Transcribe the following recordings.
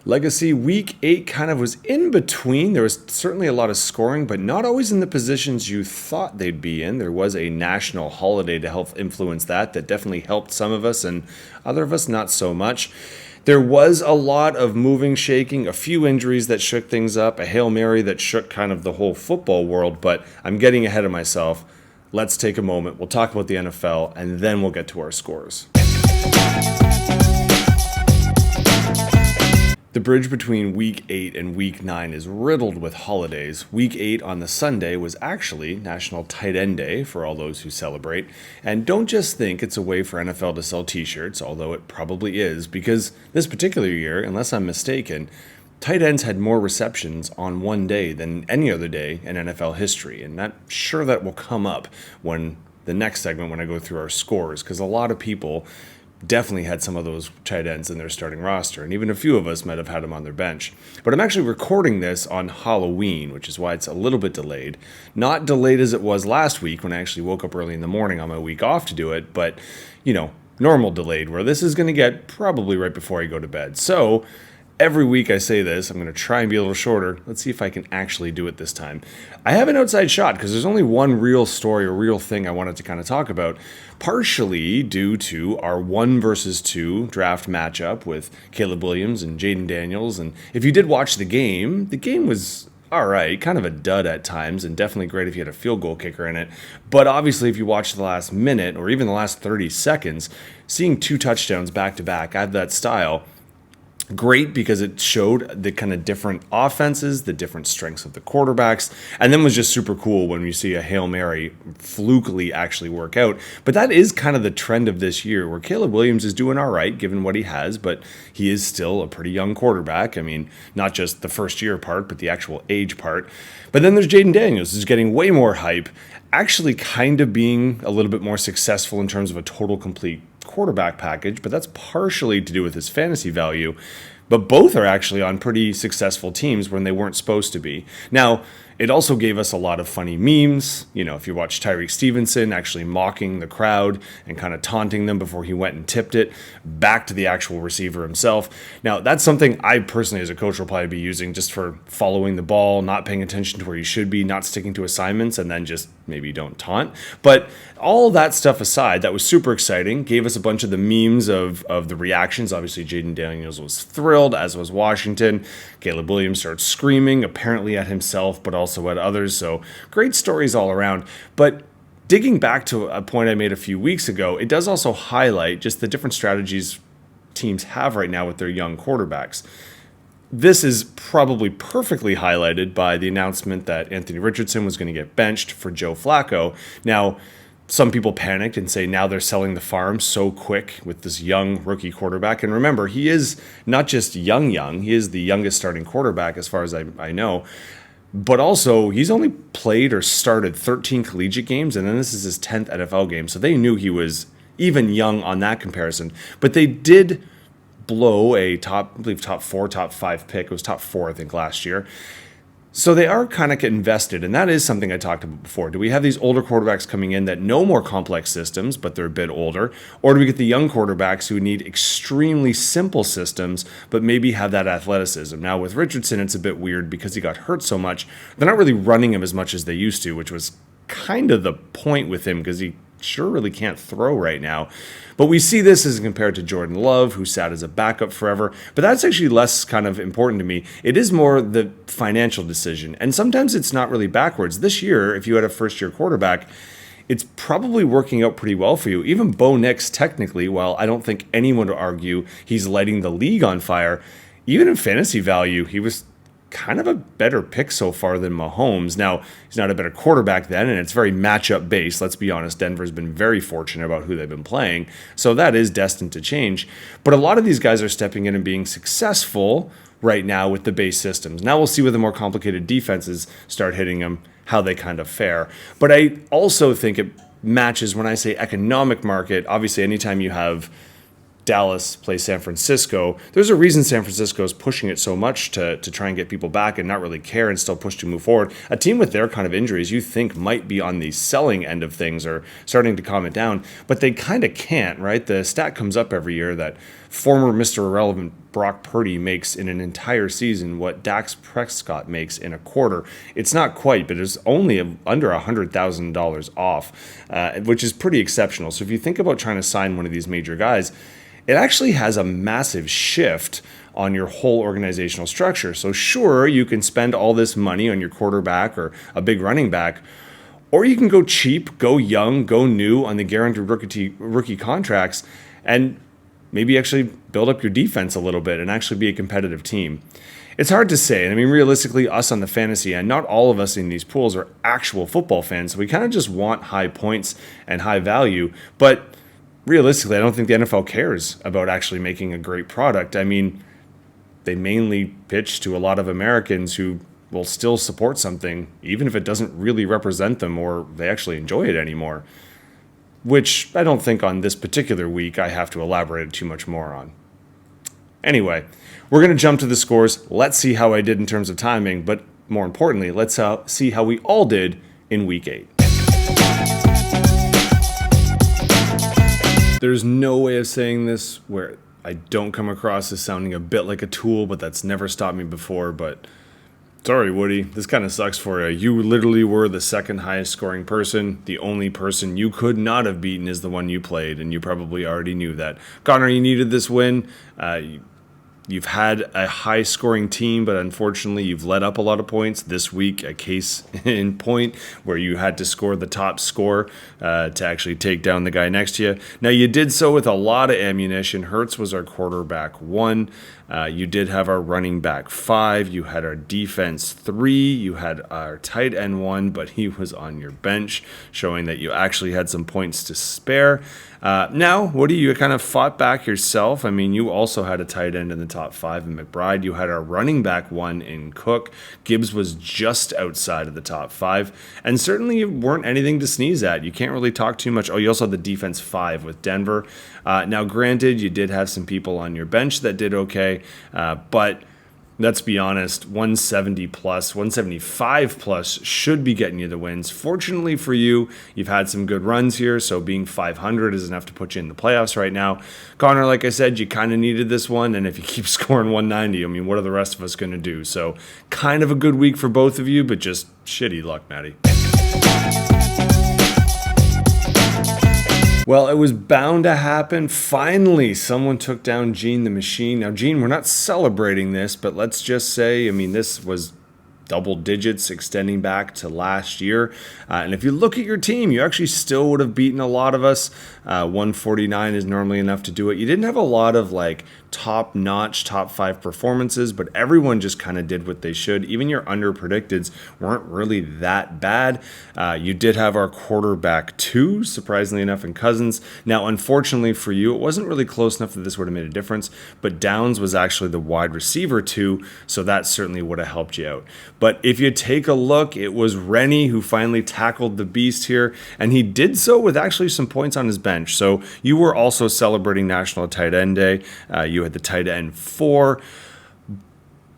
Legacy Week 8 kind of was in between. There was certainly a lot of scoring, but not always in the positions you thought they'd be in. There was a national holiday to help influence that definitely helped some of us and other of us not so much. There was a lot of moving, shaking, a few injuries that shook things up, a Hail Mary that shook kind of the whole football world, but I'm getting ahead of myself. Let's take a moment. We'll talk about the NFL, and then we'll get to our scores. The bridge between Week 8 and Week 9 is riddled with holidays. Week 8 on the Sunday was actually National Tight End Day for all those who celebrate. And don't just think it's a way for NFL to sell t-shirts, although it probably is, because this particular year, unless I'm mistaken, tight ends had more receptions on one day than any other day in NFL history. And I'm sure that will come up when the next segment when I go through our scores, because a lot of people definitely had some of those tight ends in their starting roster, and even a few of us might have had them on their bench. But I'm actually recording this on Halloween, which is why it's a little bit delayed. Not delayed as it was last week when I actually woke up early in the morning on my week off to do it, but, normal delayed, where this is going to get probably right before I go to bed. So every week I say this, I'm going to try and be a little shorter. Let's see if I can actually do it this time. I have an outside shot because there's only one real story or real thing I wanted to kind of talk about, partially due to our 1 versus 2 draft matchup with Caleb Williams and Jayden Daniels. And if you did watch the game was all right, kind of a dud at times, and definitely great if you had a field goal kicker in it. But obviously, if you watch the last minute or even the last 30 seconds, seeing 2 touchdowns back to back at that style, great because it showed the kind of different offenses, the different strengths of the quarterbacks, and then was just super cool when you see a Hail Mary flukily actually work out. But that is kind of the trend of this year, where Caleb Williams is doing all right given what he has, but he is still a pretty young quarterback. I mean, not just the first year part, but the actual age part. But then there's Jayden Daniels, who's getting way more hype, actually kind of being a little bit more successful in terms of a total complete quarterback package, but that's partially to do with his fantasy value. But both are actually on pretty successful teams when they weren't supposed to be. Now, it also gave us a lot of funny memes. If you watch Tyreek Stevenson actually mocking the crowd and kind of taunting them before he went and tipped it back to the actual receiver himself. Now, that's something I personally as a coach will probably be using just for following the ball, not paying attention to where you should be, not sticking to assignments, and then just maybe don't taunt. But all that stuff aside, that was super exciting. Gave us a bunch of the memes of the reactions. Obviously, Jayden Daniels was thrilled, as was Washington. Caleb Williams started screaming, apparently at himself, but also at others. So great stories all around. But digging back to a point I made a few weeks ago, it does also highlight just the different strategies teams have right now with their young quarterbacks. This is probably perfectly highlighted by the announcement that Anthony Richardson was going to get benched for Joe Flacco. Now, some people panicked and say now they're selling the farm so quick with this young rookie quarterback. And remember, he is not just young. He is the youngest starting quarterback as far as I know. But also, he's only played or started 13 collegiate games, and then this is his 10th NFL game. So they knew he was even young on that comparison. But they did blow a top 4, top 5 pick. It was top 4, I think, last year. So they are kind of invested, and that is something I talked about before. Do we have these older quarterbacks coming in that know more complex systems, but they're a bit older? Or do we get the young quarterbacks who need extremely simple systems, but maybe have that athleticism? Now, with Richardson, it's a bit weird because he got hurt so much. They're not really running him as much as they used to, which was kind of the point with him because he sure really can't throw right now. But we see this as compared to Jordan Love, who sat as a backup forever. But that's actually less kind of important to me. It is more the financial decision. And sometimes it's not really backwards. This year, if you had a first-year quarterback, it's probably working out pretty well for you. Even Bo Nix, technically, while I don't think anyone would argue he's lighting the league on fire, even in fantasy value, he was kind of a better pick so far than Mahomes. Now, he's not a better quarterback then, and it's very matchup based. Let's be honest, Denver's been very fortunate about who they've been playing, so that is destined to change. But a lot of these guys are stepping in and being successful right now with the base systems. Now we'll see with the more complicated defenses start hitting them, how they kind of fare. But I also think it matches when I say economic market. Obviously, anytime you have Dallas plays San Francisco, there's a reason San Francisco is pushing it so much to try and get people back and not really care and still push to move forward. A team with their kind of injuries you think might be on the selling end of things or starting to calm it down, but they kind of can't, right? The stat comes up every year that former Mr. Irrelevant Brock Purdy makes in an entire season what Dax Prescott makes in a quarter. It's not quite, but it's only under $100,000 off, which is pretty exceptional. So if you think about trying to sign one of these major guys, it actually has a massive shift on your whole organizational structure. So sure, you can spend all this money on your quarterback or a big running back, or you can go cheap, go young, go new on the guaranteed rookie contracts, and maybe actually build up your defense a little bit and actually be a competitive team. It's hard to say. And I mean, realistically, us on the fantasy end, not all of us in these pools are actual football fans. So we kind of just want high points and high value. But realistically, I don't think the NFL cares about actually making a great product. I mean, they mainly pitch to a lot of Americans who will still support something, even if it doesn't really represent them or they actually enjoy it anymore. Which I don't think on this particular week I have to elaborate too much more on. Anyway, we're going to jump to the scores. Let's see how I did in terms of timing, but more importantly, let's see how we all did in week 8. There's no way of saying this where I don't come across as sounding a bit like a tool, but that's never stopped me before. But sorry, Woody, this kind of sucks for you. You literally were the second highest scoring person. The only person you could not have beaten is the one you played, and you probably already knew that. Connor, you needed this win. You've had a high-scoring team, but unfortunately you've let up a lot of points. This week, a case in point where you had to score the top score to actually take down the guy next to you. Now, you did so with a lot of ammunition. Hurts was our quarterback 1. You did have our running back 5. You had our defense 3. You had our tight end 1, but he was on your bench, showing that you actually had some points to spare. Now, Woody, you kind of fought back yourself. I mean, you also had a tight end in the top 5 in McBride. You had our running back 1 in Cook. Gibbs was just outside of the top 5. And certainly you weren't anything to sneeze at. You can't really talk too much. Oh, you also had the defense 5 with Denver. Now, granted, you did have some people on your bench that did okay, but let's be honest, 170 plus, 175 plus should be getting you the wins. Fortunately for you, you've had some good runs here, so being 500 is enough to put you in the playoffs right now. Connor, like I said, you kind of needed this one, and if you keep scoring 190, I mean, what are the rest of us going to do? So kind of a good week for both of you, but just shitty luck, Matty. Well, it was bound to happen. Finally, someone took down Gene the Machine. Now, Gene, we're not celebrating this, but let's just say, I mean, this was double digits extending back to last year. And if you look at your team, you actually still would have beaten a lot of us. 149 is normally enough to do it. You didn't have a lot of like top-notch, top 5 performances, but everyone just kind of did what they should. Even your under-predicteds weren't really that bad. You did have our quarterback 2, surprisingly enough, in Cousins. Now, unfortunately for you, it wasn't really close enough that this would have made a difference, but Downs was actually the wide receiver 2, so that certainly would have helped you out. But if you take a look, it was Rennie who finally tackled the beast here, and he did so with actually some points on his bench. So you were also celebrating National Tight End Day. You had the tight end 4.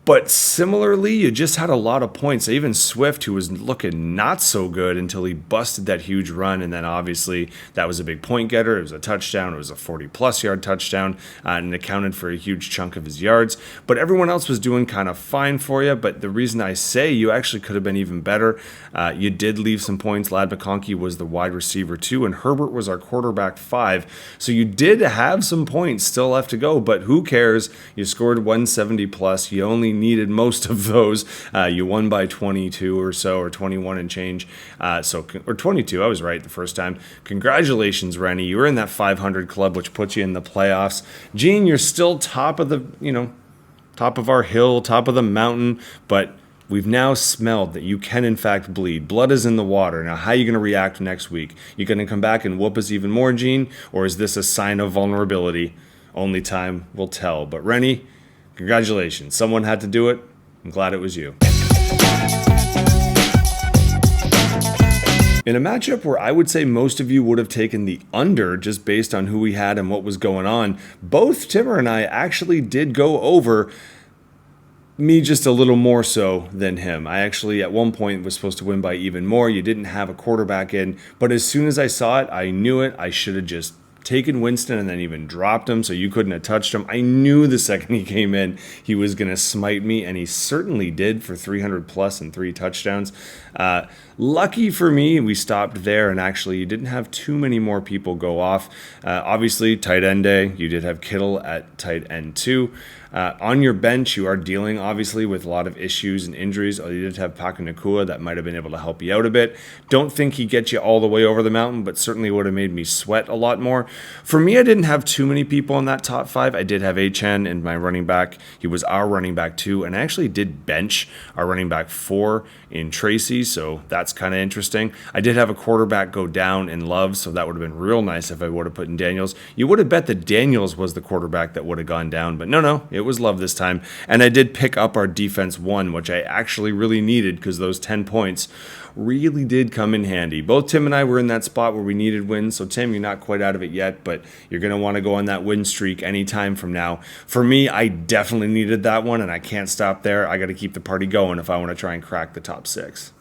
But similarly, you just had a lot of points. Even Swift, who was looking not so good until he busted that huge run, and then obviously that was a big point getter. It was a touchdown. It was a 40-plus yard touchdown, and accounted for a huge chunk of his yards. But everyone else was doing kind of fine for you. But the reason I say you actually could have been even better, you did leave some points. Ladd McConkey was the wide receiver 2, and Herbert was our quarterback 5. So you did have some points still left to go, but who cares? You scored 170-plus. You only needed most of those. You won by 22 or so, or 21 and change. Or 22. I was right the first time. Congratulations, Rennie. You were in that 500 club, which puts you in the playoffs. Gene, you're still top of our hill, top of the mountain, but we've now smelled that you can in fact bleed. Blood is in the water. Now, how are you going to react next week? You going to come back and whoop us even more, Gene? Or is this a sign of vulnerability? Only time will tell. But Rennie, congratulations. Someone had to do it. I'm glad it was you. In a matchup where I would say most of you would have taken the under just based on who we had and what was going on, both Timmer and I actually did go over. Me just a little more so than him. I actually at one point was supposed to win by even more. You didn't have a quarterback in, but as soon as I saw it, I knew it. I should have just taken Winston and then even dropped him, so you couldn't have touched him. I knew the second he came in, he was going to smite me, and he certainly did for 300 plus and 3 touchdowns. Lucky for me, we stopped there, and actually you didn't have too many more people go off. Obviously, tight end day, you did have Kittle at tight end 2. On your bench, you are dealing, obviously, with a lot of issues and injuries. You did have Puka Nacua that might have been able to help you out a bit. Don't think he gets you all the way over the mountain, but certainly would have made me sweat a lot more. For me, I didn't have too many people in that top 5. I did have Achane in my running back. He was our running back 2, and I actually did bench our running back 4 in Tracy, so that's kind of interesting. I did have a quarterback go down in Love, so that would have been real nice if I would have put in Daniels. You would have bet that Daniels was the quarterback that would have gone down, but no, it was Love this time. And I did pick up our defense 1, which I actually really needed because those 10 points really did come in handy. Both Tim and I were in that spot where we needed wins. So Tim, you're not quite out of it yet, but you're going to want to go on that win streak anytime from now. For me, I definitely needed that one, and I can't stop there. I got to keep the party going if I want to try and crack the top 6.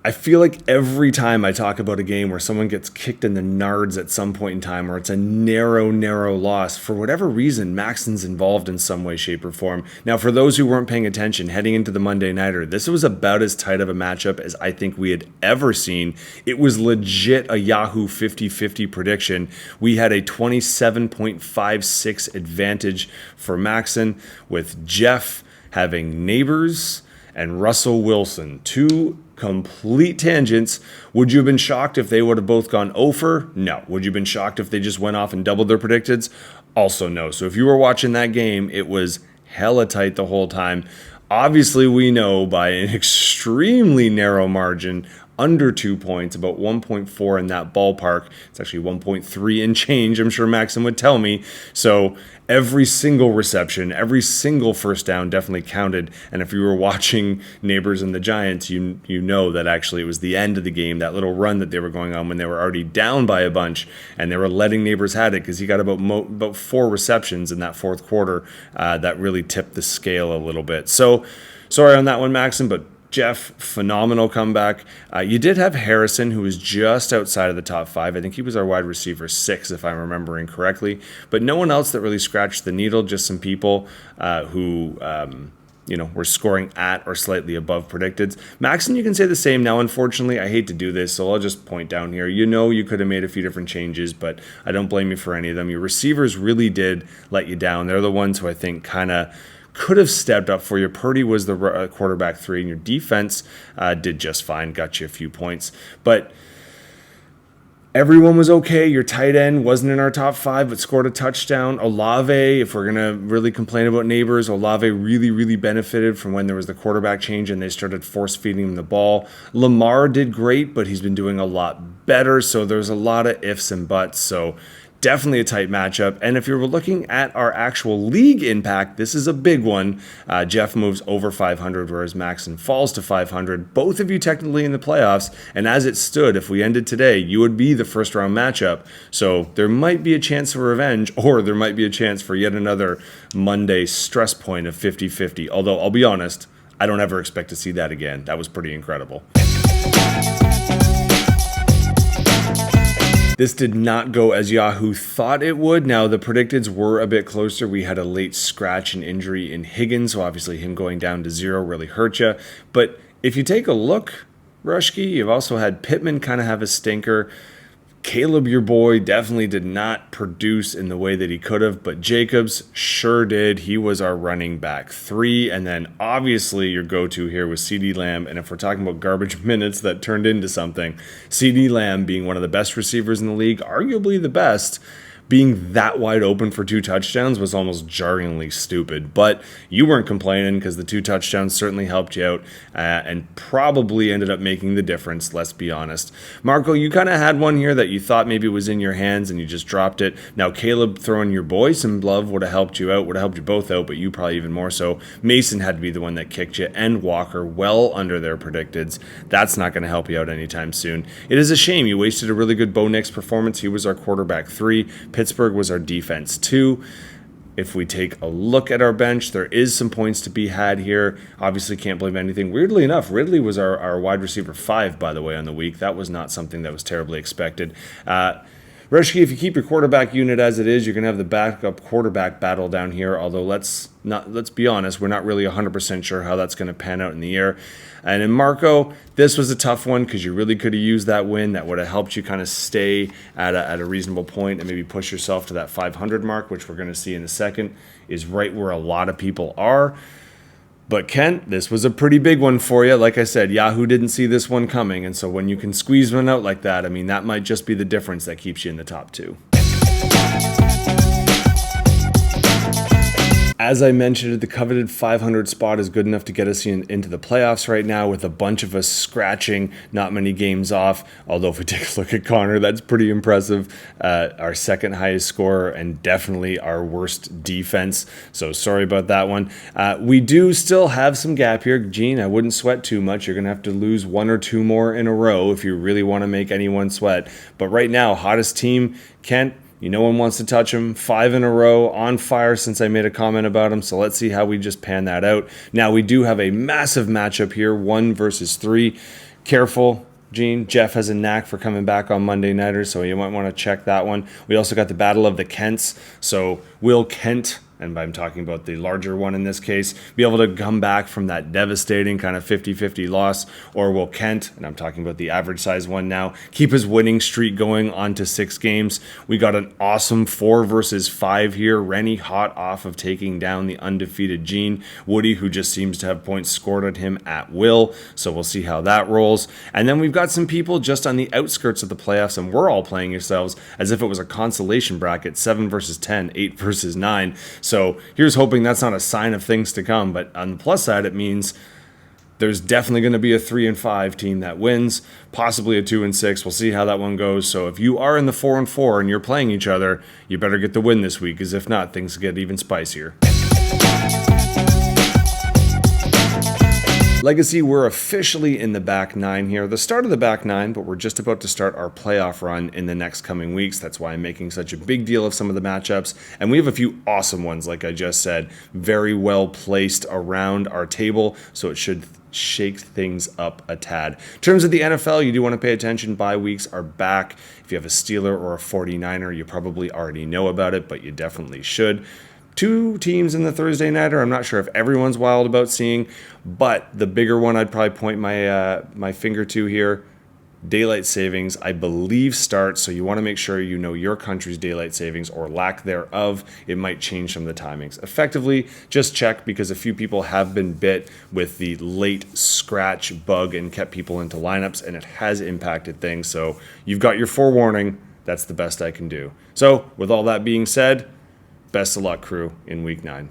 I feel like every time I talk about a game where someone gets kicked in the nards at some point in time, or it's a narrow loss, for whatever reason, Maxon's involved in some way, shape, or form. Now, for those who weren't paying attention, heading into the Monday Nighter, this was about as tight of a matchup as I think we had ever seen. It was legit a Yahoo 50-50 prediction. We had a 27.56 advantage for Maxon, with Jeff having Neighbors and Russell Wilson, 2 complete tangents. Would you have been shocked if they would have both gone over? No. Would you have been shocked if they just went off and doubled their predictions? Also no. So if you were watching that game, it was hella tight the whole time. Obviously, we know by an extremely narrow margin, under 2 points, about 1.4 in that ballpark. It's actually 1.3 and change, I'm sure Maxon would tell me. So every single reception, every single first down definitely counted. And if you were watching Neighbors and the Giants, you know that actually it was the end of the game, that little run that they were going on when they were already down by a bunch, and they were letting Neighbors had it because he got about 4 receptions in that fourth quarter that really tipped the scale a little bit. So sorry on that one, Maxon, but Jeff, phenomenal comeback. You did have Harrison, who was just outside of the top 5. I think he was our wide receiver 6, if I'm remembering correctly. But no one else that really scratched the needle, just some people who were scoring at or slightly above predicted. Maxon, you can say the same. Now, unfortunately, I hate to do this, so I'll just point down here. You could have made a few different changes, but I don't blame you for any of them. Your receivers really did let you down. They're the ones who I think kind of could have stepped up for you. Purdy was the quarterback 3, and your defense did just fine, got you a few points. But everyone was okay. Your tight end wasn't in our top 5, but scored a touchdown. Olave, if we're going to really complain about Neighbors, Olave really, really benefited from when there was the quarterback change and they started force-feeding him the ball. Lamar did great, but he's been doing a lot better, so there's a lot of ifs and buts. So definitely a tight matchup. And if you're looking at our actual league impact, this is a big one. Jeff moves over 500, whereas Maxon falls to 500. Both of you technically in the playoffs. And as it stood, if we ended today, you would be the first round matchup. So there might be a chance for revenge, or there might be a chance for yet another Monday stress point of 50-50. Although I'll be honest, I don't ever expect to see that again. That was pretty incredible. This did not go as Yahoo thought it would. Now, the predicteds were a bit closer. We had a late scratch and injury in Higgins, so obviously him going down to 0 really hurt you. But if you take a look, Rushke, you've also had Pittman kind of have a stinker. Caleb, your boy, definitely did not produce in the way that he could have, but Jacobs sure did. He was our running back 3, and then obviously your go-to here was CeeDee Lamb, and if we're talking about garbage minutes that turned into something, CeeDee Lamb being one of the best receivers in the league, arguably the best, being that wide open for 2 touchdowns was almost jarringly stupid. But you weren't complaining because the 2 touchdowns certainly helped you out and probably ended up making the difference, let's be honest. Marco, you kind of had one here that you thought maybe was in your hands and you just dropped it. Now, Caleb throwing your boy some love would have helped you out, would have helped you both out, but you probably even more so. Mason had to be the one that kicked you, and Walker well under their predicteds. That's not going to help you out anytime soon. It is a shame. You wasted a really good Bo Nix performance. He was our quarterback 3. Pittsburgh was our defense 2. If we take a look at our bench, there is some points to be had here. Obviously, can't blame anything. Weirdly enough, Ridley was our wide receiver 5, by the way, on the week. That was not something that was terribly expected. Reschke, if you keep your quarterback unit as it is, you're going to have the backup quarterback battle down here. Although let's be honest, we're not really 100% sure how that's going to pan out in the air. And in Marco, this was a tough one because you really could have used that win. That would have helped you kind of stay at a reasonable point and maybe push yourself to that 500 mark, which we're going to see in a second, is right where a lot of people are. But Kent, this was a pretty big one for you. Like I said, Yahoo didn't see this one coming. And so when you can squeeze one out like that, I mean, that might just be the difference that keeps you in the top 2. As I mentioned, the coveted 500 spot is good enough to get us into the playoffs right now, with a bunch of us scratching not many games off. Although if we take a look at Connor, that's pretty impressive. Our second highest scorer and definitely our worst defense. So sorry about that one. We do still have some gap here. Gene, I wouldn't sweat too much. You're going to have to lose 1 or 2 more in a row if you really want to make anyone sweat. But right now, hottest team, Kent. No one wants to touch him. 5 in a row, on fire since I made a comment about him. So let's see how we just pan that out. Now, we do have a massive matchup here, 1 versus 3. Careful, Gene. Jeff has a knack for coming back on Monday Nighters, so you might want to check that one. We also got the Battle of the Kents. So will Kent, and I'm talking about the larger one in this case, be able to come back from that devastating kind of 50-50 loss? Or will Kent, and I'm talking about the average size one now, keep his winning streak going on to 6 games? We got an awesome 4 versus 5 here. Rennie hot off of taking down the undefeated Gene. Woody, who just seems to have points scored at him at will. So we'll see how that rolls. And then we've got some people just on the outskirts of the playoffs, and we're all playing ourselves as if it was a consolation bracket, 7 versus 10, 8 versus 9. So here's hoping that's not a sign of things to come. But on the plus side, it means there's definitely going to be a 3 and 5 team that wins, possibly a 2 and 6. We'll see how that one goes. So if you are in the 4 and 4 and you're playing each other, you better get the win this week, because if not, things get even spicier. Legacy, we're officially in the back 9 here. The start of the back 9, but we're just about to start our playoff run in the next coming weeks. That's why I'm making such a big deal of some of the matchups. And we have a few awesome ones, like I just said, very well placed around our table. So it should shake things up a tad. In terms of the NFL, you do want to pay attention. Bye weeks are back. If you have a Steeler or a 49er, you probably already know about it, but you definitely should. 2 teams in the Thursday Nighter. I'm not sure if everyone's wild about seeing, but the bigger one I'd probably point my finger to here, daylight savings, I believe, starts. So you want to make sure you know your country's daylight savings or lack thereof. It might change some of the timings. Effectively, just check, because a few people have been bit with the late scratch bug and kept people into lineups, and it has impacted things. So you've got your forewarning. That's the best I can do. So with all that being said, best of luck, crew, in week 9.